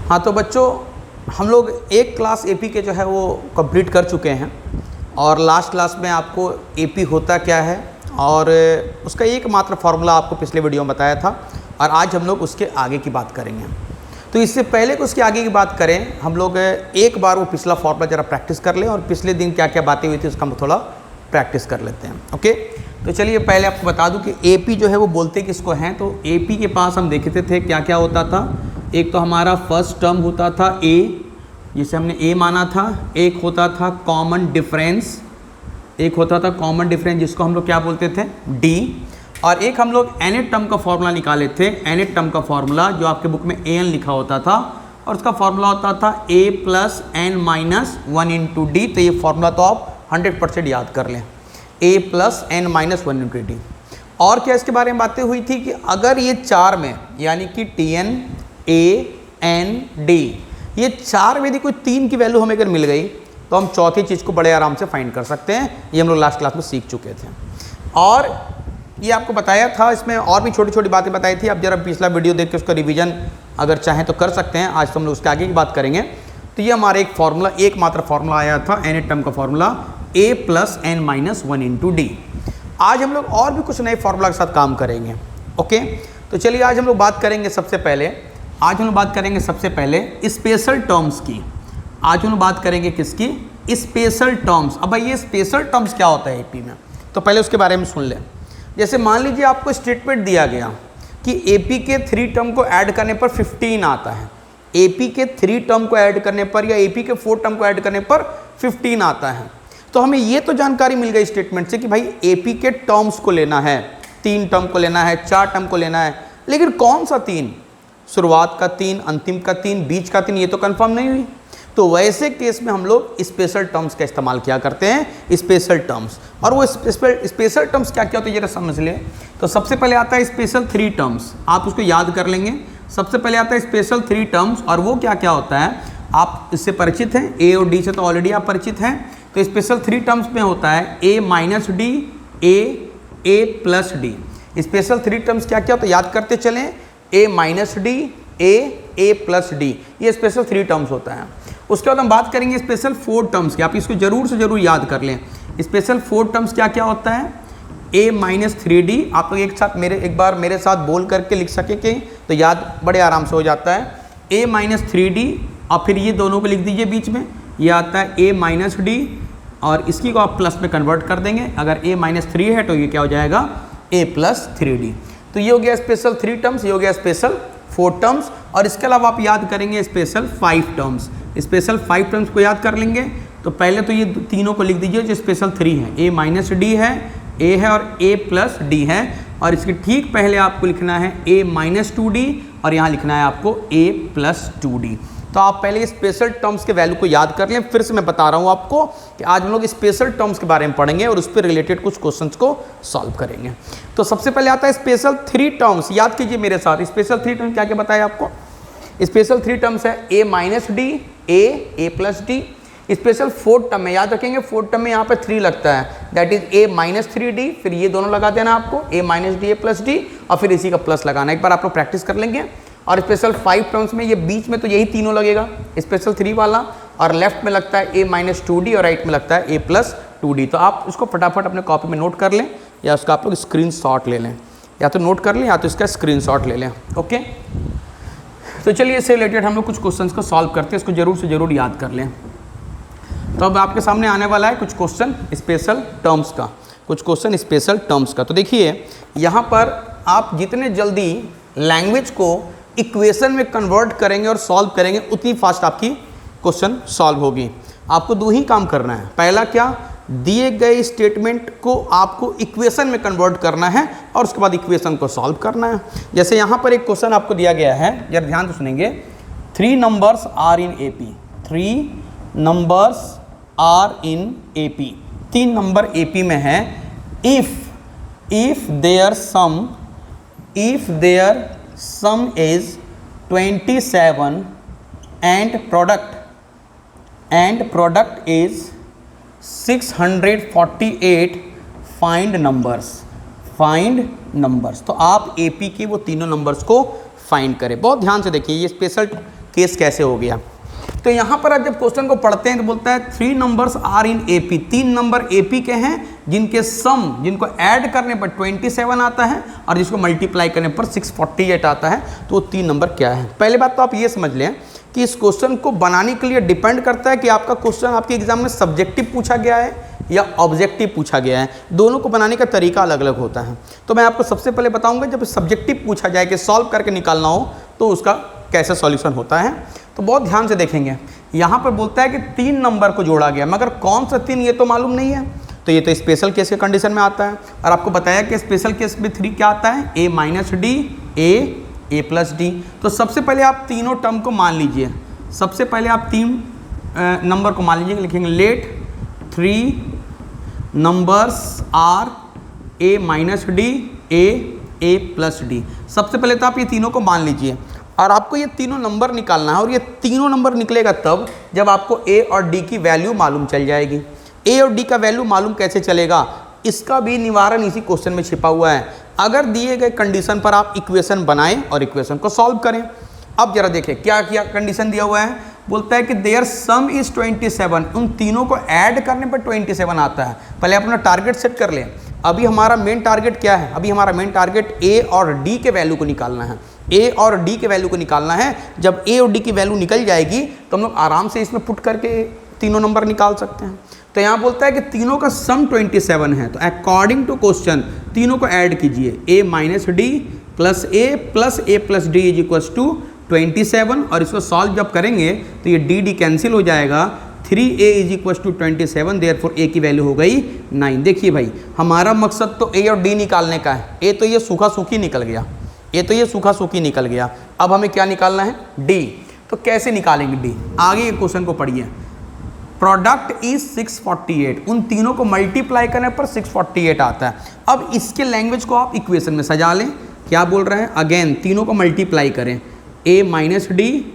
हाँ तो बच्चों, हम लोग एक क्लास एपी के जो है वो कंप्लीट कर चुके हैं और लास्ट क्लास में आपको एपी होता क्या है और उसका एकमात्र फार्मूला आपको पिछले वीडियो में बताया था और आज हम लोग उसके आगे की बात करेंगे। तो इससे पहले कि उसके आगे की बात करें, हम लोग एक बार वो पिछला फार्मूला ज़रा प्रैक्टिस कर लें और पिछले दिन क्या क्या बातें हुई थी उसका हम थोड़ा प्रैक्टिस कर लेते हैं। ओके, तो चलिए पहले आपको बता दूं कि एपी जो है वो बोलते किसको हैं। तो एपी के पास हम देखते थे क्या क्या होता था। एक तो हमारा फर्स्ट टर्म होता था ए, जिसे हमने ए माना था। एक होता था कॉमन डिफरेंस, एक होता था कॉमन डिफरेंस जिसको हम लोग क्या बोलते थे, डी। और एक हम लोग एनेट टर्म का फॉर्मूला निकाले थे। एनेट टर्म का फॉर्मूला जो आपके बुक में एन लिखा होता था और उसका फॉर्मूला होता था a plus n minus 1 into d. तो ये फॉर्मूला तो आप 100% याद कर लें, a plus n minus 1 into d. और क्या इसके बारे में बातें हुई थी कि अगर ये चार में यानी कि T N A N D, ये चार में यदि कोई तीन की वैल्यू हमें अगर मिल गई तो हम चौथी चीज़ को बड़े आराम से फाइंड कर सकते हैं। ये हम लोग लास्ट क्लास में सीख चुके थे और ये आपको बताया था। इसमें और भी छोटी छोटी बातें बताई थी। आप जरा पिछला वीडियो देख के उसका रिवीजन अगर चाहें तो कर सकते हैं। आज तो हम लोग उसके आगे की बात करेंगे। तो ये हमारा एक फार्मूला, एकमात्र फार्मूला आया था एनेट टर्म का formula a plus n minus 1 into d. आज हम लोग और भी कुछ नए फार्मूला के साथ काम करेंगे। ओके, तो चलिए आज हम लोग बात करेंगे सबसे पहले स्पेशल टर्म्स की। आज हम लोग बात करेंगे किसकी, स्पेशल टर्म्स। अब भाई ये स्पेशल टर्म्स क्या होता है एपी में, तो पहले उसके बारे में सुन लें। जैसे मान लीजिए आपको स्टेटमेंट दिया गया कि एपी के 3 टर्म को ऐड करने पर 15 आता है। एपी के 3 टर्म को ऐड करने पर या एपी के 4 टर्म को ऐड करने पर 15 आता है। तो हमें ये तो जानकारी मिल गई स्टेटमेंट से कि भाई एपी के टर्म्स को लेना है, 3 टर्म को लेना है, 4 टर्म को लेना है, लेकिन कौन सा 3, शुरुआत का 3, अंतिम का 3, बीच का 3, ये तो कंफर्म नहीं हुई। तो वैसे केस में हम लोग स्पेशल टर्म्स का इस्तेमाल किया करते हैं, स्पेशल टर्म्स। और वो स्पेशल टर्म्स क्या क्या होते हैं जरा समझ लें। तो सबसे पहले आता है स्पेशल 3 टर्म्स, आप उसको याद कर लेंगे। सबसे पहले आता है स्पेशल 3 टर्म्स और वो क्या क्या होता है आप इससे परिचित हैं, ए और डी से तो ऑलरेडी आप परिचित हैं। तो स्पेशल 3 टर्म्स में होता है ए माइनस डी, ए प्लस डी। स्पेशल 3 टर्म्स क्या क्या तो याद करते चलें, ए माइनस डी, ए प्लस डी, ये स्पेशल 3 टर्म्स होता है। उसके बाद हम बात करेंगे स्पेशल 4 टर्म्स की। आप इसको जरूर से जरूर याद कर लें। स्पेशल 4 टर्म्स क्या क्या होता है, ए माइनस 3डी। आप लोग एक बार मेरे साथ बोल करके लिख सके कि तो याद बड़े आराम से हो जाता है। ए माइनस 3डी और फिर ये दोनों को लिख दीजिए बीच में, ये आता है ए माइनस डी और इसकी को आप प्लस में कन्वर्ट कर देंगे। अगर ए माइनस 3 है तो ये क्या हो जाएगा, ए प्लस 3डी। तो ये हो गया स्पेशल 3 टर्म्स, ये हो गया स्पेशल 4 टर्म्स। और इसके अलावा आप याद करेंगे स्पेशल 5 टर्म्स। स्पेशल 5 टर्म्स को याद कर लेंगे तो पहले तो ये तीनों को लिख दीजिए जो स्पेशल 3 है। ए माइनस डी है, ए है और ए प्लस डी है। और इसके ठीक पहले आपको लिखना है ए माइनस 2डी और यहाँ लिखना है आपको ए प्लस 2डी। तो आप पहले स्पेशल टर्म्स के वैल्यू को याद कर लें। फिर से मैं बता रहा हूँ आपको कि आज हम लोग स्पेशल टर्म्स के बारे में पढ़ेंगे और उस पर रिलेटेड कुछ क्वेश्चंस को सॉल्व करेंगे। तो सबसे पहले आता है स्पेशल 3 टर्म्स। याद कीजिए मेरे साथ, स्पेशल 3 टर्म्स क्या क्या बताया आपको। स्पेशल 3 टर्म्स है ए माइनस डी, ए प्लस डी। स्पेशल 4 टर्म में याद रखेंगे, 4 टर्म में यहाँ पे 3 लगता है, दैट इज ए माइनस 3डी। फिर ये दोनों लगा देना आपको, ए माइनस डी, ए प्लस डी, और फिर इसी का प्लस लगाना। एक बार आप लोग प्रैक्टिस कर लेंगे। और स्पेशल 5 टर्म्स में ये बीच में तो यही तीनों लगेगा, स्पेशल 3 वाला, और लेफ्ट में लगता है ए माइनस 2डी और राइट में लगता है ए प्लस 2डी। तो आप उसको फटाफट अपने कॉपी में नोट कर लें या उसका आप लोग स्क्रीनशॉट ले लें, या तो नोट कर लें या तो इसका स्क्रीनशॉट ले लें। ओके, तो चलिए इससे रिलेटेड हम लोग कुछ क्वेश्चंस को सॉल्व करते हैं, इसको जरूर से जरूर याद कर लें। तो अब आपके सामने आने वाला है कुछ क्वेश्चन स्पेशल टर्म्स का, कुछ क्वेश्चन स्पेशल टर्म्स का। तो देखिए यहाँ पर आप जितने जल्दी लैंग्वेज को इक्वेशन में कन्वर्ट करेंगे और सॉल्व करेंगे उतनी फास्ट आपकी क्वेश्चन सॉल्व होगी। आपको 2 ही काम करना है। पहला क्या, दिए गए स्टेटमेंट को आपको इक्वेशन में कन्वर्ट करना है और उसके बाद इक्वेशन को सॉल्व करना है। जैसे यहाँ पर एक क्वेश्चन आपको दिया गया है, जरा ध्यान से सुनेंगे। 3 numbers are in AP, 3 numbers are in AP, 3 number AP में है। If there sum is 27 and product is 648, find numbers. तो आप एपी के वो तीनों नंबर्स को फाइंड करें। बहुत ध्यान से देखिए, ये स्पेशल केस कैसे हो गया। तो यहाँ पर आप जब क्वेश्चन को पढ़ते हैं तो बोलता है 3 numbers are in AP, 3 number AP के हैं जिनके सम, जिनको ऐड करने पर 27 आता है और जिसको मल्टीप्लाई करने पर 648 आता है। तो वो 3 नंबर क्या है। पहले बात तो आप ये समझ लें कि इस क्वेश्चन को बनाने के लिए डिपेंड करता है कि आपका क्वेश्चन आपके एग्जाम में सब्जेक्टिव पूछा गया है या ऑब्जेक्टिव पूछा गया है। दोनों को बनाने का तरीका अलग अलग होता है। तो मैं आपको सबसे पहले बताऊंगा जब सब्जेक्टिव पूछा जाए कि सॉल्व करके निकालना हो तो उसका कैसे सॉल्यूशन होता है। तो बहुत ध्यान से देखेंगे, यहाँ पर बोलता है कि 3 नंबर को जोड़ा गया, मगर कौन सा 3 ये तो मालूम नहीं है। तो ये तो स्पेशल केस के कंडीशन में आता है और आपको बताया कि स्पेशल केस में 3 क्या आता है, a minus D, a plus D. तो सबसे पहले आप तीनों टर्म को मान लीजिए। सबसे पहले आप 3 नंबर को मान लीजिए, लिखेंगे let 3 numbers are a minus D, a plus D. सबसे पहले तो आप ये तीनों को मान लीजिए और आपको ये तीनों नंबर निकालना है। और ये तीनों नंबर निकलेगा तब जब आपको a और d की वैल्यू मालूम चल जाएगी। a और d का वैल्यू मालूम कैसे चलेगा, इसका भी निवारण इसी क्वेश्चन में छिपा हुआ है। अगर दिए गए कंडीशन पर आप इक्वेशन बनाएं और इक्वेशन को सॉल्व करें। अब जरा देखें क्या क्या कंडीशन दिया हुआ है। बोलता है कि देयर सम इज 27, उन तीनों को ऐड करने पर 27 आता है। पहले अपना टारगेट सेट कर लें। अभी हमारा मेन टारगेट क्या है, अभी हमारा मेन टारगेट a और d के वैल्यू को निकालना है। a और d के वैल्यू को निकालना है। जब a और d की वैल्यू निकल जाएगी तो हम लोग आराम से इसमें पुट करके तीनों नंबर निकाल सकते हैं। तो यहाँ बोलता है कि तीनों का सम 27 है। तो अकॉर्डिंग टू क्वेश्चन तीनों को ऐड कीजिए, a minus D plus a plus D is equal to 27। और इसको सॉल्व जब करेंगे तो ये डी कैंसिल हो जाएगा। 3a is equal to 27, therefore a की वैल्यू हो गई 9। देखिए भाई, हमारा मकसद तो a और d निकालने का है। a तो ये सूखा सूखी निकल गया, निकल गया। अब हमें क्या निकालना है, d। तो कैसे निकालेंगे d, आगे ये क्वेश्चन को पढ़िए। प्रोडक्ट इज 648, उन तीनों को मल्टीप्लाई करने पर 648 आता है। अब इसके लैंग्वेज को आप इक्वेशन में सजा लें। क्या बोल रहे हैं, अगेन तीनों को मल्टीप्लाई करें, a minus D,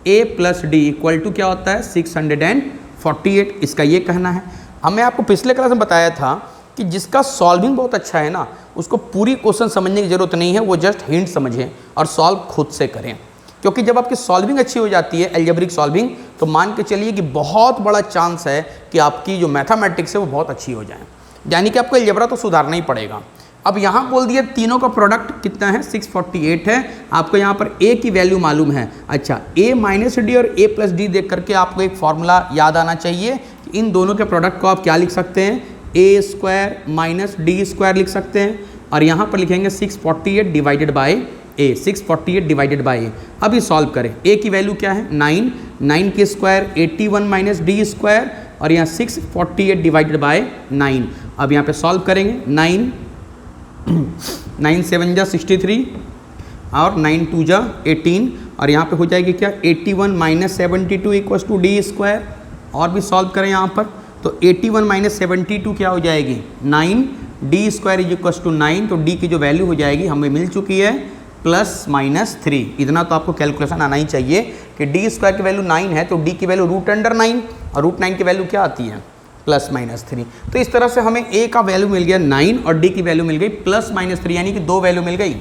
a plus D equal to क्या होता है 648। इसका ये कहना है। हमें आपको पिछले क्लास में बताया था कि जिसका सॉल्विंग बहुत अच्छा है ना, उसको पूरी क्वेश्चन समझने की जरूरत नहीं है, वो जस्ट हिंट समझें और सॉल्व खुद से करें। क्योंकि जब आपकी सॉल्विंग अच्छी हो जाती है, अलजेब्रिक सॉल्विंग, तो मान के चलिए कि बहुत बड़ा चांस है कि आपकी जो मैथमेटिक्स है वो बहुत अच्छी हो जाए। यानी कि आपको अलजेब्रा तो सुधारना ही पड़ेगा। अब यहाँ बोल दिया तीनों का प्रोडक्ट कितना है, 648 है। आपको यहाँ पर a की वैल्यू मालूम है। अच्छा, a माइनस डी और a प्लस डी देख करके आपको एक फॉर्मूला याद आना चाहिए कि इन दोनों के प्रोडक्ट को आप क्या लिख सकते हैं, a square minus D square लिख सकते हैं। और यहाँ पर लिखेंगे 648 divided by a, 648 divided by a। अभी सॉल्व करें, a की वैल्यू क्या है 9, 9 के स्क्वायर 81 माइनस डी स्क्वायर और यहाँ 648 डिवाइडेड बाई 9। अब यहाँ पे सॉल्व करेंगे, 9 7 जा 63 और 9 2 जा 18 और यहाँ पे हो जाएगी क्या 81 minus 72 equal to D square. और भी सॉल्व करें यहाँ पर तो 81 माइनस 72 क्या हो जाएगी 9, D square is equal to 9। तो डी की जो वैल्यू हो जाएगी हमें मिल चुकी है +-3। इतना तो आपको कैलकुलेशन आना ही चाहिए कि डी स्क्वायर की वैल्यू 9 है तो डी की वैल्यू √9 और √9 की वैल्यू क्या आती है +-3। तो इस तरह से हमें a का वैल्यू मिल गया 9 और d की वैल्यू मिल गई +-3, यानी कि 2 वैल्यू मिल गई।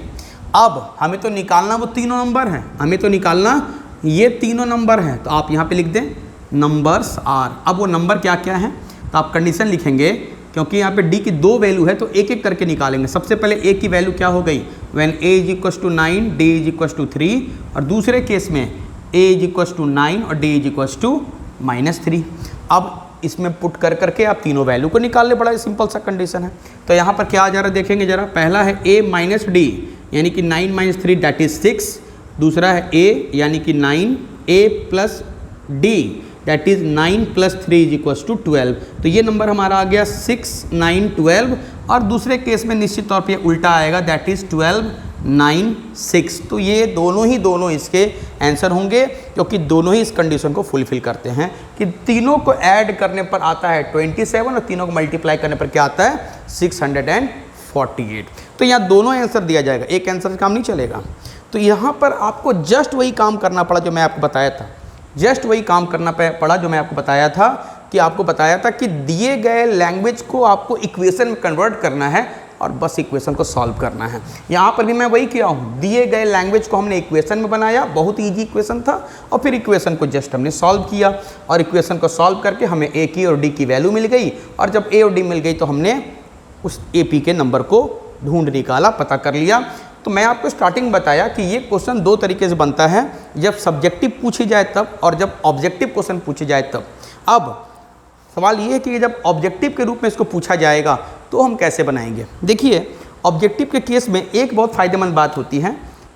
अब हमें तो निकालना वो तीनों नंबर हैं, हमें तो निकालना ये तीनों नंबर हैं। तो आप यहाँ पे लिख दें नंबर्स आर। अब वो नंबर क्या क्या हैं, तो आप कंडीशन लिखेंगे क्योंकि यहाँ पे d की 2 वैल्यू है तो एक एक करके निकालेंगे। सबसे पहले a की वैल्यू क्या हो गई, when a is equal to 9 d is equal to 3, और दूसरे केस में a इज इक्वल टू 9 और d इज इक्वल टू -3। अब इसमें पुट कर करके आप तीनों वैल्यू को निकाल ले, बड़ा सिंपल सा कंडीशन है। तो यहाँ पर क्या आ जा रहा है देखेंगे जरा। पहला है a माइनस डी यानी कि 9 माइनस 3 दैट इज 6। दूसरा है a यानी कि 9, a plus D that is 9 plus 3 is equal to 12। तो ये नंबर हमारा आ गया 6 9 12। और दूसरे केस में निश्चित तौर पे उल्टा आएगा दैट इज 12 9 6। तो ये दोनों इसके आंसर होंगे क्योंकि दोनों ही इस कंडीशन को फुलफिल करते हैं कि तीनों को ऐड करने पर आता है 27 और तीनों को मल्टीप्लाई करने पर क्या आता है 648। तो यहाँ दोनों आंसर दिया जाएगा, एक आंसर से काम नहीं चलेगा। तो यहाँ पर आपको जस्ट वही काम करना पड़ा जो मैं आपको बताया था, जस्ट वही काम करना पड़ा जो मैं आपको बताया था कि आपको बताया था कि दिए गए लैंग्वेज को आपको इक्वेशन में कन्वर्ट करना है और बस इक्वेशन को सॉल्व करना है। यहाँ पर भी मैं वही किया हूँ, दिए गए लैंग्वेज को हमने इक्वेशन में बनाया, बहुत ईजी इक्वेशन था, और फिर इक्वेशन को जस्ट हमने सॉल्व किया और इक्वेशन को सॉल्व करके हमें ए की और डी की वैल्यू मिल गई, और जब ए और डी मिल गई तो हमने उस ए पी के नंबर को ढूंढ निकाला, पता कर लिया। तो मैं आपको स्टार्टिंग बताया कि ये क्वेश्चन दो तरीके से बनता है, जब सब्जेक्टिव पूछी जाए तब और जब ऑब्जेक्टिव क्वेश्चन पूछे जाए तब। अब सवाल ये है कि जब ऑब्जेक्टिव के रूप में इसको पूछा जाएगा तो हम कैसे बनाएंगे। देखिए, ऑब्जेक्टिव के केस में एक बहुत फ़ायदेमंद बात होती है,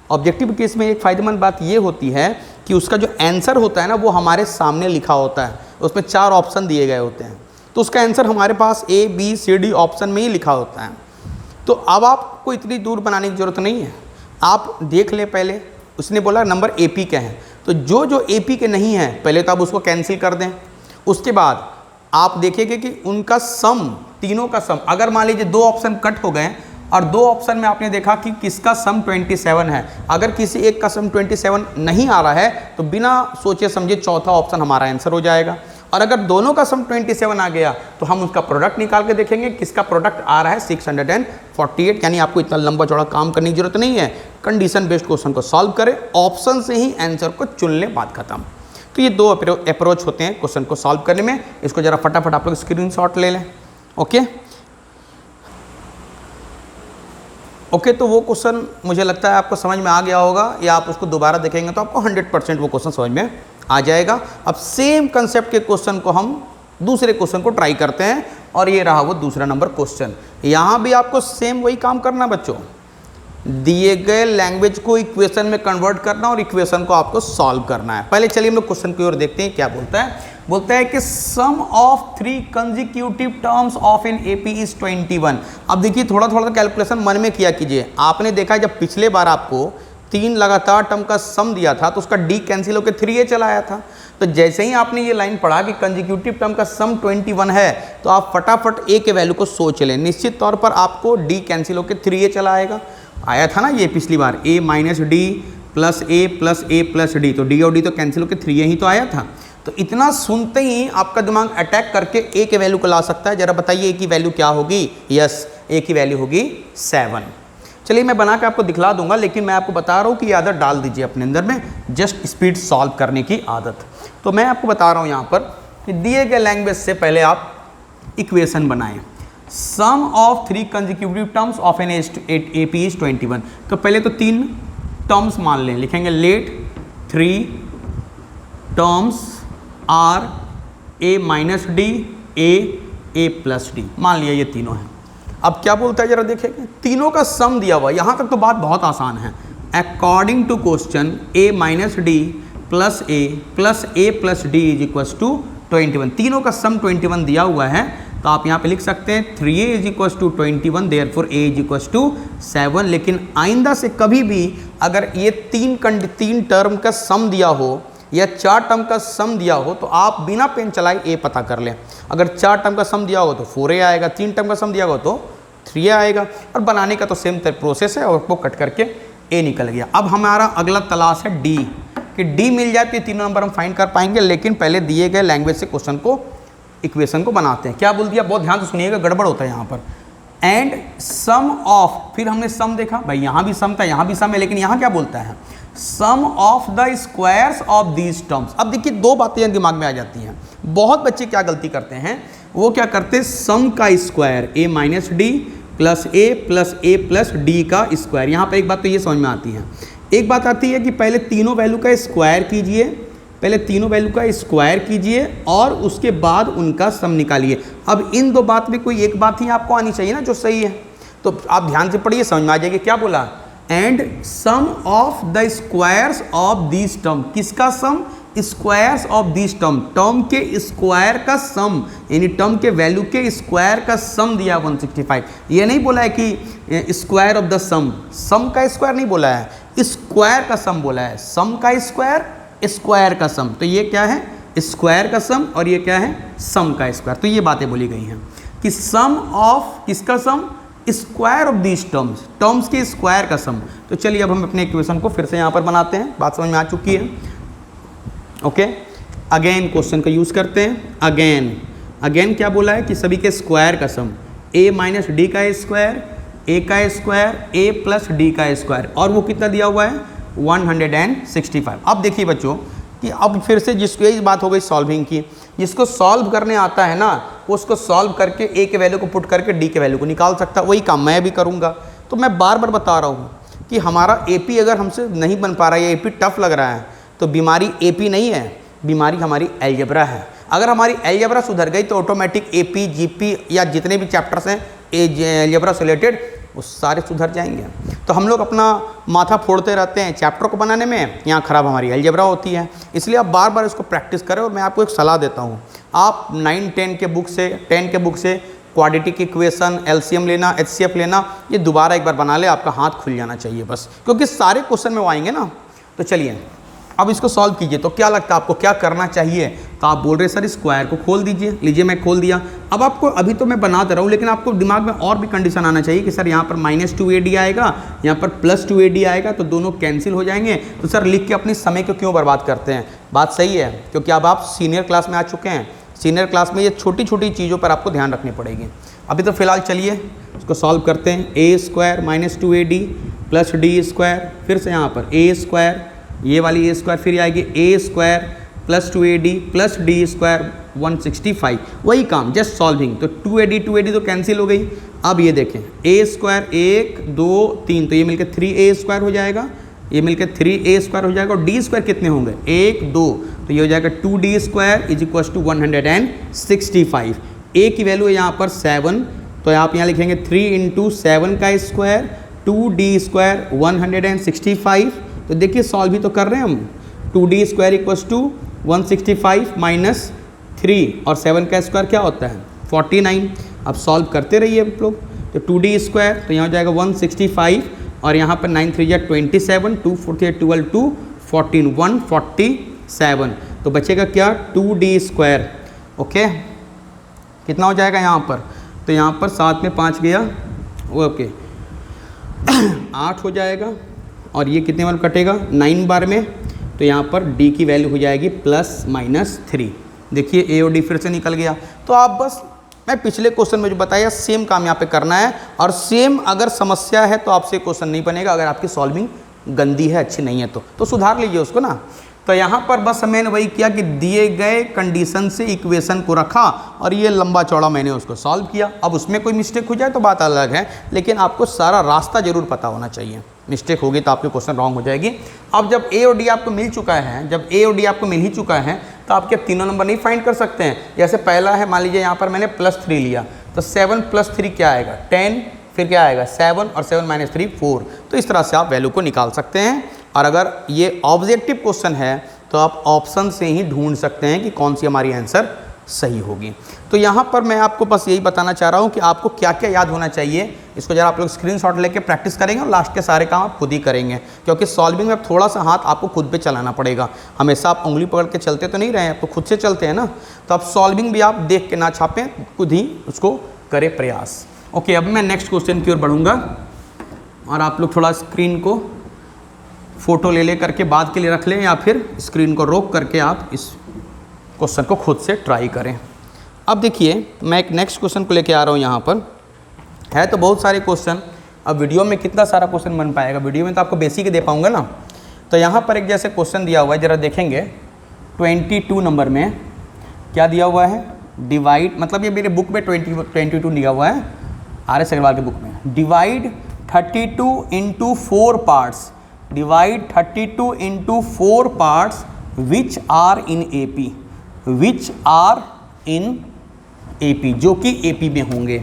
ऑब्जेक्टिव के केस में एक फ़ायदेमंद बात ये होती है कि उसका जो आंसर होता है ना वो हमारे सामने लिखा होता है, उसमें 4 ऑप्शन दिए गए होते हैं, तो उसका आंसर हमारे पास A B C D option में ही लिखा होता है। तो अब आपको इतनी दूर बनाने की ज़रूरत नहीं है, आप देख लें। पहले उसने बोला नंबर ए पी के हैं, तो जो ए पी के नहीं हैं पहले तो आप उसको कैंसिल कर दें। उसके बाद आप देखेंगे कि उनका सम, तीनों का सम, अगर मान लीजिए 2 ऑप्शन कट हो गए और 2 ऑप्शन में आपने देखा कि किसका सम 27 है, अगर किसी एक का सम 27 नहीं आ रहा है तो बिना सोचे समझे चौथा ऑप्शन हमारा आंसर हो जाएगा। और अगर दोनों का सम 27 आ गया तो हम उसका प्रोडक्ट निकाल के देखेंगे किसका प्रोडक्ट आ रहा है 648। यानी आपको इतना लंबा चौड़ा काम करने की जरूरत नहीं है, कंडीशन बेस्ड क्वेश्चन को सॉल्व करें, ऑप्शन से ही आंसर को चुन लें, बात खत्म। तो ये 2 अप्रोच होते हैं क्वेश्चन को सॉल्व करने में। इसको जरा फटाफट आप लोग स्क्रीनशॉट ले लें। ओके, तो वो क्वेश्चन मुझे लगता है आपको समझ में आ गया होगा, या आप उसको दोबारा देखेंगे तो आपको 100% वो क्वेश्चन समझ में आ जाएगा। अब सेम कंसेप्ट के क्वेश्चन को हम दूसरे क्वेश्चन को ट्राई करते हैं, और ये रहा वो दूसरा नंबर क्वेश्चन। यहाँ भी आपको सेम वही काम करना बच्चों, दिए गए लैंग्वेज को इक्वेशन में कन्वर्ट करना और इक्वेशन को आपको सॉल्व करना है। पहले चलिए हम लोग क्वेश्चन की ओर देखते हैं क्या बोलता है। बोलता है कि sum of 3 consecutive terms of an AP is 21। अब देखिए, थोड़ा थोड़ा कैलकुलेशन मन में किया कीजिए। आपने देखा जब पिछले बार आपको 3 लगातार टर्म का सम दिया था तो उसका डी कैंसिल होकर 3a चला आया था। तो जैसे ही आपने ये लाइन पढ़ा कि कंसेक्यूटिव टर्म का सम 21 है, तो आप फटाफट a के वैल्यू को सोच लें, निश्चित तौर पर आपको d कैंसिल होकर 3a चला आया था ना ये पिछली बार, a minus D plus a plus a plus D, तो d और d तो कैंसिल होकर 3a ही तो आया था। तो इतना सुनते ही आपका दिमाग अटैक करके a के वैल्यू को ला सकता है। जरा बताइए a की वैल्यू क्या होगी। यस, a की वैल्यू होगी 7। चलिए मैं बना के आपको दिखला दूंगा, लेकिन मैं आपको बता रहा हूँ कि ये आदत डाल दीजिए अपने अंदर में, जस्ट स्पीड सॉल्व करने की आदत। तो मैं आपको बता रहा हूँ यहाँ पर कि दिए गए लैंग्वेज से पहले आप इक्वेशन बनाएं। Sum of 3 consecutive terms of an AP is 21। तो पहले तो 3 टर्म्स मान लें, लिखेंगे let 3 terms are a minus D a plus d, मान लिया ये तीनों हैं। अब क्या बोलता है जरा देखेंगे, तीनों का सम दिया हुआ, यहाँ तक तो बात बहुत आसान है। According to question a minus D plus a plus D is equals to 21। तीनों का सम 21 दिया हुआ है, तो आप यहाँ पे लिख सकते हैं 3a is equals to 21, therefore a is equals to 7। लेकिन आइंदा से कभी भी अगर ये 3 टर्म का सम दिया हो या 4 टर्म का सम दिया हो, तो आप बिना पेन चलाए a पता कर लें। अगर 4 टर्म का सम दिया हो तो 4a आएगा, 3 टर्म का सम दिया हो तो 3a आएगा, और बनाने का तो सेम प्रोसेस है, और वो कट करके a निकल गया। अब हमारा अगला तलाश है d, कि d मिल जाए तो ये 3 नंबर हम फाइंड कर पाएंगे। लेकिन पहले दिए गए लैंग्वेज से क्वेश्चन को, इक्वेशन को बनाते हैं। क्या बोल दिया, बहुत ध्यान से सुनिएगा, गड़बड़ होता है यहाँ पर। एंड सम ऑफ, फिर हमने सम देखा, भाई यहाँ भी सम था, यहाँ भी सम है, लेकिन यहाँ क्या बोलता है, sum of the squares of these terms. अब देखिए 2 बातें दिमाग में आ जाती हैं। बहुत बच्चे क्या गलती करते हैं, वो क्या करते हैं, सम का square a minus D plus a plus D का स्क्वायर। यहाँ पर एक बात तो ये समझ में आती है, एक बात आती है कि पहले तीनों वैल्यू का स्क्वायर कीजिए, पहले तीनों वैल्यू का स्क्वायर कीजिए और उसके बाद उनका सम निकालिए। अब इन 2 बात में कोई एक बात ही आपको आनी चाहिए ना जो सही है, तो आप ध्यान से पढ़िए, समझ में आ जाएगी। क्या बोला, and sum of the squares of this term. किसका sum, squares of this term, term के स्क्वायर का सम, यानी टर्म के वैल्यू के स्क्वायर का सम दिया 165। ये नहीं बोला है कि स्क्वायर ऑफ द सम, सम का स्क्वायर नहीं बोला है, स्क्वायर का सम बोला है। सम का स्क्वायर, स्क्वायर का सम, तो ये क्या है, स्क्वायर का सम, और ये क्या है, सम का स्क्वायर। तो ये बातें बोली गई हैं कि सम ऑफ किसका sum, square of these terms, terms के स्क्वायर का सम। तो चलिए अब हम अपने इक्वेशन को फिर से यहाँ पर बनाते हैं, बात समझ में आ चुकी है। ओके, अगेन क्वेश्चन का यूज़ करते हैं। अगेन क्या बोला है कि सभी के स्क्वायर का सम, a माइनस डी का स्क्वायर, ए का स्क्वायर ए प्लस डी का स्क्वायर, और वो कितना दिया हुआ है 165। अब देखिए बच्चों कि अब फिर से जिसको यही बात हो गई सॉल्विंग की, जिसको सॉल्व करने आता है ना उसको सॉल्व करके ए के वैल्यू को पुट करके डी के वैल्यू को निकाल सकता है। वही काम मैं भी करूँगा। तो मैं बार बार बता रहा हूँ कि हमारा एपी अगर हमसे नहीं बन पा रहा है या एपी टफ लग रहा है तो बीमारी एपी नहीं है, बीमारी हमारी अलजेब्रा है। अगर हमारी अलजेब्रा सुधर गई तो ऑटोमेटिक एपी जीपी या जितने भी चैप्टर्स हैं अलजेब्रा से रिलेटेड वो सारे सुधर जाएंगे। तो हम लोग अपना माथा फोड़ते रहते हैं चैप्टर को बनाने में, यहाँ खराब हमारी अलजेब्रा होती है। इसलिए आप बार बार इसको प्रैक्टिस करें। और मैं आपको एक सलाह देता हूँ, आप 9-10 के बुक से 10 के बुक से क्वाड्रेटिक इक्वेशन, एलसीएम लेना, एचसीएफ लेना, ये दोबारा एक बार बना ले, आपका हाथ खुल जाना चाहिए बस, क्योंकि सारे क्वेश्चन में वो आएंगे ना। तो चलिए अब इसको सॉल्व कीजिए। तो क्या लगता है आपको क्या करना चाहिए? तो आप बोल रहे सर स्क्वायर को खोल दीजिए। लीजिए मैं खोल दिया। अब आपको अभी तो मैं बना दे रहा हूँ, लेकिन आपको दिमाग में और भी कंडीशन आना चाहिए कि सर यहाँ पर -2AD आएगा, यहाँ पर +2AD आएगा, तो दोनों कैंसिल हो जाएंगे। तो सर लिख के अपनी समय को क्यों बर्बाद करते हैं? बात सही है, क्योंकि अब आप सीनियर क्लास में आ चुके हैं। सीनियर क्लास में ये छोटी छोटी चीज़ों पर आपको ध्यान रखनी पड़ेगी। अभी तो फिलहाल चलिए इसको सॉल्व करते हैं। a² -2AD + d², फिर से यहाँ पर a², ये वाली a², फिर आएगी a² + 2AD + d² 165। वही काम, जस्ट सॉल्विंग। तो 2AD तो कैंसिल हो गई। अब ये देखें a² 1 2 3, तो ये मिलकर 3a² हो जाएगा, ये मिलकर 3a² हो जाएगा। और d² कितने होंगे 1 2, तो ये हो जाएगा 2d² = 165। a की वैल्यू है यहाँ पर 7, तो आप यहाँ लिखेंगे 3 × 7 का स्क्वायर 2d² 165। तो देखिए सॉल्व भी तो कर रहे हैं हम। 2d² = 165 - 3 और 7 का स्क्वायर क्या होता है 49। अब सॉल्व करते रहिए आप लोग। तो 2d², तो यहाँ हो जाएगा 165, और यहाँ पर 9 3 या 27, 2 4 3 12 2 14 147। तो बचेगा क्या 2d²। ओके, कितना हो जाएगा यहाँ पर? तो यहाँ पर 7 में 5 गया, ओके 8 हो जाएगा। और ये कितने बार कटेगा 9 बार में, तो यहाँ पर d की वैल्यू हो जाएगी +-3। देखिए a और d फिर से निकल गया। तो आप बस मैं पिछले क्वेश्चन में जो बताया सेम काम यहाँ पे करना है, और सेम अगर समस्या है तो आपसे क्वेश्चन नहीं बनेगा। अगर आपकी सॉल्विंग गंदी है, अच्छी नहीं है तो सुधार लीजिए उसको ना। तो यहाँ पर बस मैंने वही किया कि दिए गए कंडीशन से इक्वेशन को रखा और ये लंबा चौड़ा मैंने उसको सॉल्व किया। अब उसमें कोई मिस्टेक हो जाए तो बात अलग है, लेकिन आपको सारा रास्ता जरूर पता होना चाहिए। मिस्टेक होगी तो आपके क्वेश्चन रॉन्ग हो जाएगी। अब जब ए और डी आपको मिल चुका है, जब ए और डी आपको मिल ही चुका है, तो आप क्या तीनों नंबर नहीं फाइंड कर सकते हैं? जैसे पहला है, मान लीजिए यहाँ पर मैंने +3 लिया, तो 7 + 3 क्या आएगा 10, फिर क्या आएगा 7, और 7 - 3 4। तो इस तरह से आप वैल्यू को निकाल सकते हैं। और अगर ये ऑब्जेक्टिव क्वेश्चन है तो आप ऑप्शन से ही ढूंढ सकते हैं कि कौन सी हमारी आंसर सही होगी। तो यहाँ पर मैं आपको बस यही बताना चाह रहा हूँ कि आपको क्या क्या याद होना चाहिए। इसको जरा आप लोग स्क्रीनशॉट लेके प्रैक्टिस करेंगे और लास्ट के सारे काम आप खुद ही करेंगे, क्योंकि सॉल्विंग में थोड़ा सा हाथ आपको खुद पे चलाना पड़ेगा। हमेशा आप उंगली पकड़ के चलते तो नहीं रहे, आप तो खुद से चलते हैं ना। तो आप सॉल्विंग भी आप देख के ना छापें, खुद ही उसको करें प्रयास। ओके, अब मैं नेक्स्ट क्वेश्चन की ओर बढ़ूँगा, और आप लोग थोड़ा स्क्रीन को फ़ोटो ले करके बाद के लिए रख लें, या फिर स्क्रीन को रोक करके आप इस क्वेश्चन को खुद से ट्राई करें। अब देखिए मैं एक नेक्स्ट क्वेश्चन को लेके आ रहा हूँ। यहाँ पर है तो बहुत सारे क्वेश्चन, अब वीडियो में कितना सारा क्वेश्चन बन पाएगा, वीडियो में तो आपको बेसिक ही दे पाऊँगा ना। तो यहाँ पर एक जैसे क्वेश्चन दिया हुआ है, ज़रा देखेंगे 22 नंबर में क्या दिया हुआ है, डिवाइड, मतलब ये मेरे बुक में 22 दिया हुआ है, RS अग्रवाल के बुक में। Divide 32 × 4 parts, divide 32 × 4 parts which are in AP, which are in AP, जो कि AP में होंगे।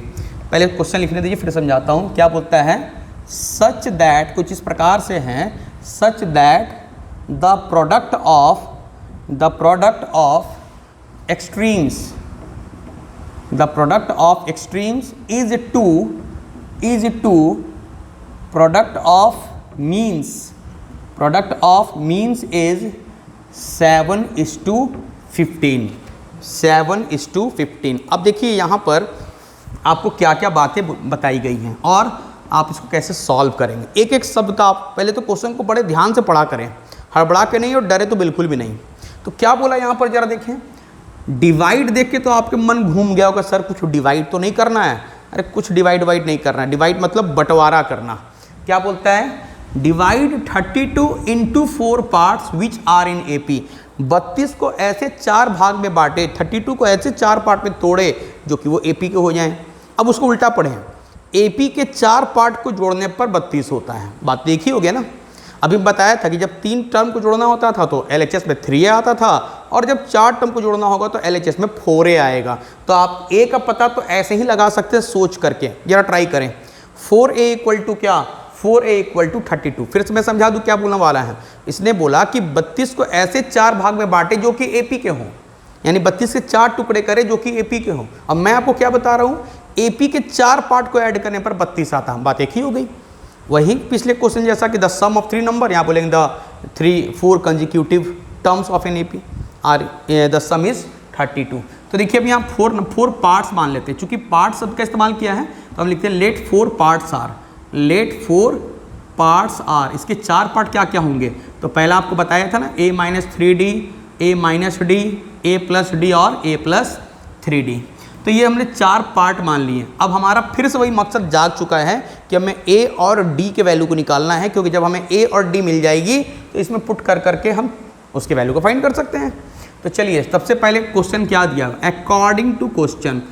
पहले क्वेश्चन लिखने दीजिए, फिर समझाता हूँ। क्या बोलता है, सच दैट, कुछ इस प्रकार से हैं, such that the product of extremes, the product of extremes is to product of means, product of means is 7:15, 7:15। अब देखिए यहाँ पर आपको क्या क्या बातें बताई गई हैं और आप इसको कैसे सॉल्व करेंगे। एक एक शब्द का आप पहले तो क्वेश्चन को बड़े ध्यान से पढ़ा करें, हड़बड़ा के नहीं और डरे तो बिल्कुल भी नहीं। तो क्या बोला यहाँ पर, जरा देखें। डिवाइड देख के तो आपके मन घूम गया होगा, सर कुछ डिवाइड तो नहीं करना है, अरे कुछ डिवाइड वाइड नहीं करना, डिवाइड मतलब बंटवारा करना। क्या बोलता है, divide 32 into 4 parts which are in AP। 32 को ऐसे 4 भाग में बांटे, 32 को ऐसे 4 पार्ट में तोड़े जो कि वो AP के हो जाएं। अब उसको उल्टा पढ़ें, AP के 4 पार्ट को जोड़ने पर 32 होता है। बात देखी हो गया ना। अभी बताया था कि जब 3 टर्म को जोड़ना होता था तो LHS में 3A आता था, और जब 4 टर्म को जोड़ना होगा तो LHS में 4A आएगा। तो आप A का पता तो ऐसे ही लगा सकते हैं सोच करके, जरा ट्राई करें। 4A इक्वल टू क्या, 4A इक्वल टू 32। फिर से मैं समझा दूं क्या बोलने वाला है। इसने बोला कि 32 को ऐसे 4 भाग में बांटे जो कि AP के हों, यानी 32 के 4 टुकड़े करे जो कि AP के हों। अब मैं आपको क्या बता रहा हूँ, AP के 4 पार्ट को ऐड करने पर 32 आता। बात एक ही हो गई। वही पिछले क्वेश्चन जैसा कि द सम ऑफ 3 नंबर, यहाँ बोलेंगे the 4 consecutive terms of an AP are the sum is 32। तो देखिए अब यहाँ 4 पार्ट्स मान लेते हैं। चूंकि पार्ट शब्द का इस्तेमाल किया है तो हम लिखते हैं let 4 parts are, let 4 parts are. इसके 4 पार्ट क्या क्या होंगे, तो पहला आपको बताया था ना, A minus 3D, A minus D, A plus D और A प्लस 3D। तो ये हमने 4 पार्ट मान लिए। अब हमारा फिर से वही मकसद जाग चुका है कि हमें A और D के वैल्यू को निकालना है, क्योंकि जब हमें A और D मिल जाएगी तो इसमें पुट कर करके हम उसके वैल्यू को फाइंड कर सकते हैं। तो चलिए सबसे पहले क्वेश्चन क्या दिया, अकॉर्डिंग टू क्वेश्चन,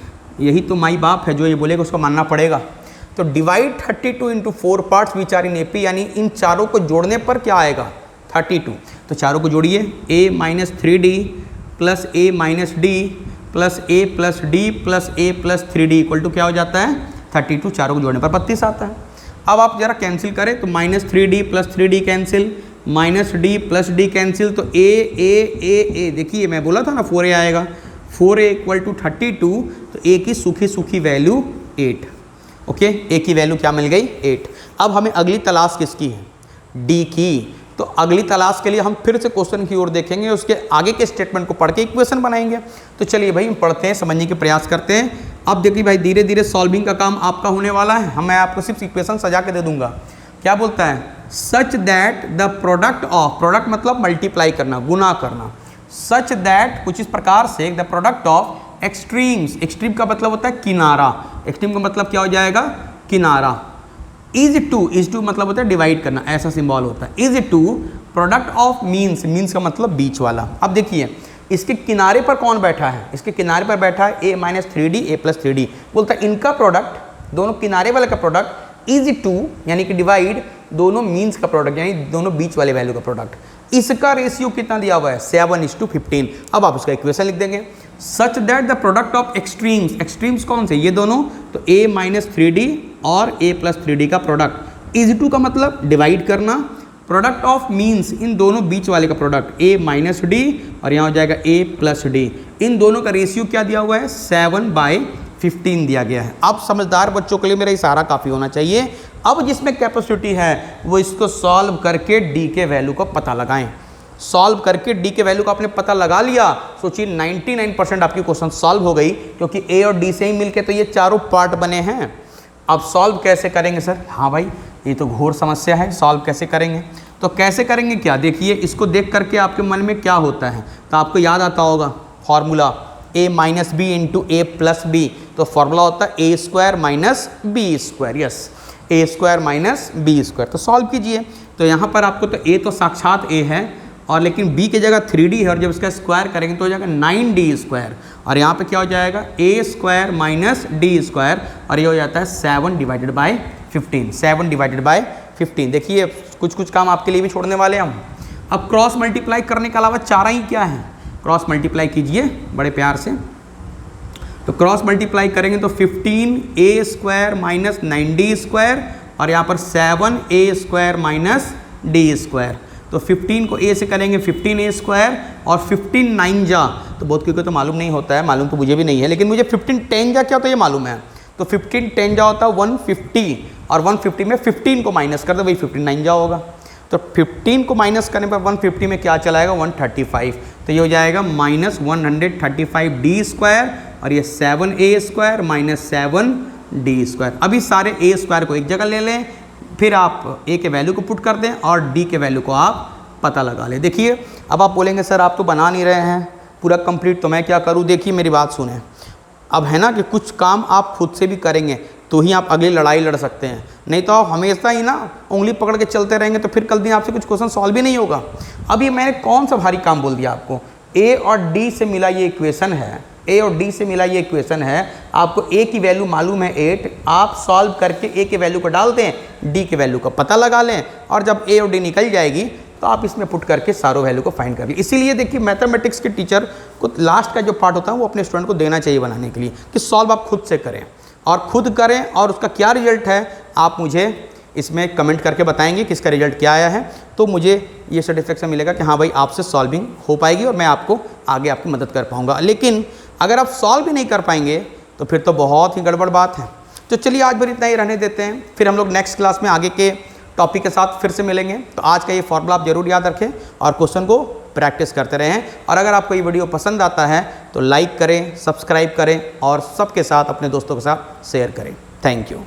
यही तो माई बाप है, जो ये बोलेगा उसको मानना पड़ेगा। तो divide 32 into 4 parts which are in AP, यानी इन चारों को जोड़ने पर क्या आएगा, 32। तो चारों को जोड़िए, A minus 3D plus A minus D plus A plus D plus A plus 3D equal to क्या हो जाता है, 32। चारों को जोड़ने पर 32 आता है। अब आप जरा कैंसिल करें तो minus 3D plus 3D cancel, minus D plus D cancel, तो A देखिए मैं बोला था ना 4A आएगा, 4A इक्वल टू 32। तो A की सूखी सूखी वैल्यू 8। ओके, A की वैल्यू क्या मिल गई, 8। अब हमें अगली तलाश किसकी है, D की। तो अगली तलाश के लिए हम फिर से क्वेश्चन की ओर देखेंगे, उसके आगे के स्टेटमेंट को पढ़ के इक्वेशन बनाएंगे। तो चलिए भाई हम पढ़ते हैं, समझने के प्रयास करते हैं। अब देखिए भाई धीरे धीरे सॉल्विंग का काम आपका होने वाला है। मैं आपको सिर्फ इक्वेशन सजा के दे दूंगा। क्या बोलता है, सच that the product of, product मतलब मल्टीप्लाई करना, गुना करना, सच दैट कुछ इस प्रकार से the product of extremes, extreme का मतलब होता है किनारा, एक्सट्रीम का मतलब क्या हो जाएगा, किनारा, इज टू मतलब होता है डिवाइड करना, ऐसा सिंबल होता है, is to product of means, means का मतलब बीच वाला। अब देखिए इसके किनारे पर कौन बैठा है, इसके किनारे पर बैठा है A minus 3D A plus 3D। बोलता है इनका प्रोडक्ट, दोनों किनारे वाले का प्रोडक्ट इज टू, यानी कि डिवाइड दोनों मीन्स का प्रोडक्ट, यानी दोनों बीच वाले वैल्यू का प्रोडक्ट। इसका रेशियो कितना दिया हुआ है, 7:15। अब आप उसका इक्वेशन लिख देंगे, सच that the product of extremes, extremes कौन से, ये दोनों, तो A माइनस 3D और A प्लस 3D का प्रोडक्ट, इज टू का मतलब डिवाइड करना, प्रोडक्ट ऑफ मीन्स इन दोनों बीच वाले का प्रोडक्ट A माइनस D और यहाँ हो जाएगा A प्लस D। इन दोनों का रेशियो क्या दिया हुआ है, 7/15 दिया गया है। अब समझदार बच्चों के लिए मेरा इशारा काफ़ी होना चाहिए। अब जिसमें कैपेसिटी है वो इसको सॉल्व करके D के वैल्यू को पता लगाएं। सॉल्व करके D के वैल्यू को आपने पता लगा लिया, सोचिए 99% आपकी क्वेश्चन सॉल्व हो गई, क्योंकि A और D से ही मिलके तो ये चारों पार्ट बने हैं। अब सॉल्व कैसे करेंगे सर, हाँ भाई ये तो घोर समस्या है, सॉल्व कैसे करेंगे, तो कैसे करेंगे क्या, देखिए इसको देख करके आपके मन में क्या होता है, तो आपको याद आता होगा formula A minus B into A plus B. तो फॉर्मूला होता है A square minus B square, yes A square minus B square. तो सॉल्व कीजिए, तो यहाँ पर आपको तो A तो साक्षात A है, और लेकिन B की जगह 3D है, और जब इसका स्क्वायर करेंगे तो हो जाएगा 9D स्क्वायर, और यहाँ पे क्या हो जाएगा A square minus D square, और ये हो जाता है 7/15, 7/15। देखिए कुछ कुछ काम आपके लिए भी छोड़ने वाले हम। अब क्रॉस मल्टीप्लाई करने के अलावा चारा ही क्या है, क्रॉस मल्टीप्लाई कीजिए बड़े प्यार से। तो क्रॉस मल्टीप्लाई करेंगे तो 15A square minus 9D square, और यहाँ पर 7A square minus D square. तो 15 को A से करेंगे 15A स्क्वायर, और 15 9 जा, तो बहुत क्योंकि तो मालूम नहीं होता है, मालूम तो मुझे भी नहीं है, लेकिन मुझे 15 10 जा क्या होता है ये मालूम है। तो 15 10 जा होता है 150, और 150 में 15 को माइनस कर दो, वही 15 9 जा होगा। तो 15 को माइनस करने पर 150 में क्या चला आएगा, 135। तो ये हो जाएगा माइनस 135D स्क्वायर, और ये 7A square minus 7D square. अभी सारे A स्क्वायर को एक जगह ले लें, फिर आप A के वैल्यू को पुट कर दें और D के वैल्यू को आप पता लगा लें। देखिए अब आप बोलेंगे सर आप तो बना नहीं रहे हैं पूरा कंप्लीट, तो मैं क्या करूँ, देखिए मेरी बात सुने। अब है ना कि कुछ काम आप खुद से भी करेंगे तो ही आप अगली लड़ाई लड़ सकते हैं, नहीं तो आप हमेशा ही ना उंगली पकड़ के चलते रहेंगे तो फिर कल दिन आपसे कुछ क्वेश्चन सॉल्व भी नहीं होगा। अब ये मैंने कौन सा भारी काम बोल दिया आपको, ए और डी से मिला ये इक्वेशन है, ए और डी से मिला ये इक्वेशन है, आपको ए की वैल्यू मालूम है 8, आप सॉल्व करके ए के वैल्यू को डाल दें, डी के वैल्यू का पता लगा लें और जब ए और डी निकल जाएगी तो आप इसमें पुट करके सारों वैल्यू को फाइंड कर लें। इसीलिए देखिए मैथमेटिक्स के टीचर को लास्ट का जो पार्ट होता है वो अपने स्टूडेंट को देना चाहिए बनाने के लिए कि सॉल्व आप खुद से करें और खुद करें और उसका क्या रिजल्ट है आप मुझे इसमें कमेंट करके बताएंगे कि इसका रिजल्ट क्या आया है, तो मुझे ये सेटिस्फेक्शन मिलेगा कि हाँ भाई आपसे सॉल्विंग हो पाएगी और मैं आपको आगे आपकी मदद कर पाऊँगा। लेकिन अगर आप सॉल्व भी नहीं कर पाएंगे तो फिर तो बहुत ही गड़बड़ बात है। तो चलिए आज भर इतना ही रहने देते हैं, फिर हम लोग नेक्स्ट क्लास में आगे के टॉपिक के साथ फिर से मिलेंगे। तो आज का ये फॉर्मूला आप जरूर याद रखें और क्वेश्चन को प्रैक्टिस करते रहें। और अगर आपको ये वीडियो पसंद आता है तो लाइक करें, सब्सक्राइब करें और सबके साथ अपने दोस्तों के साथ शेयर करें। Thank you.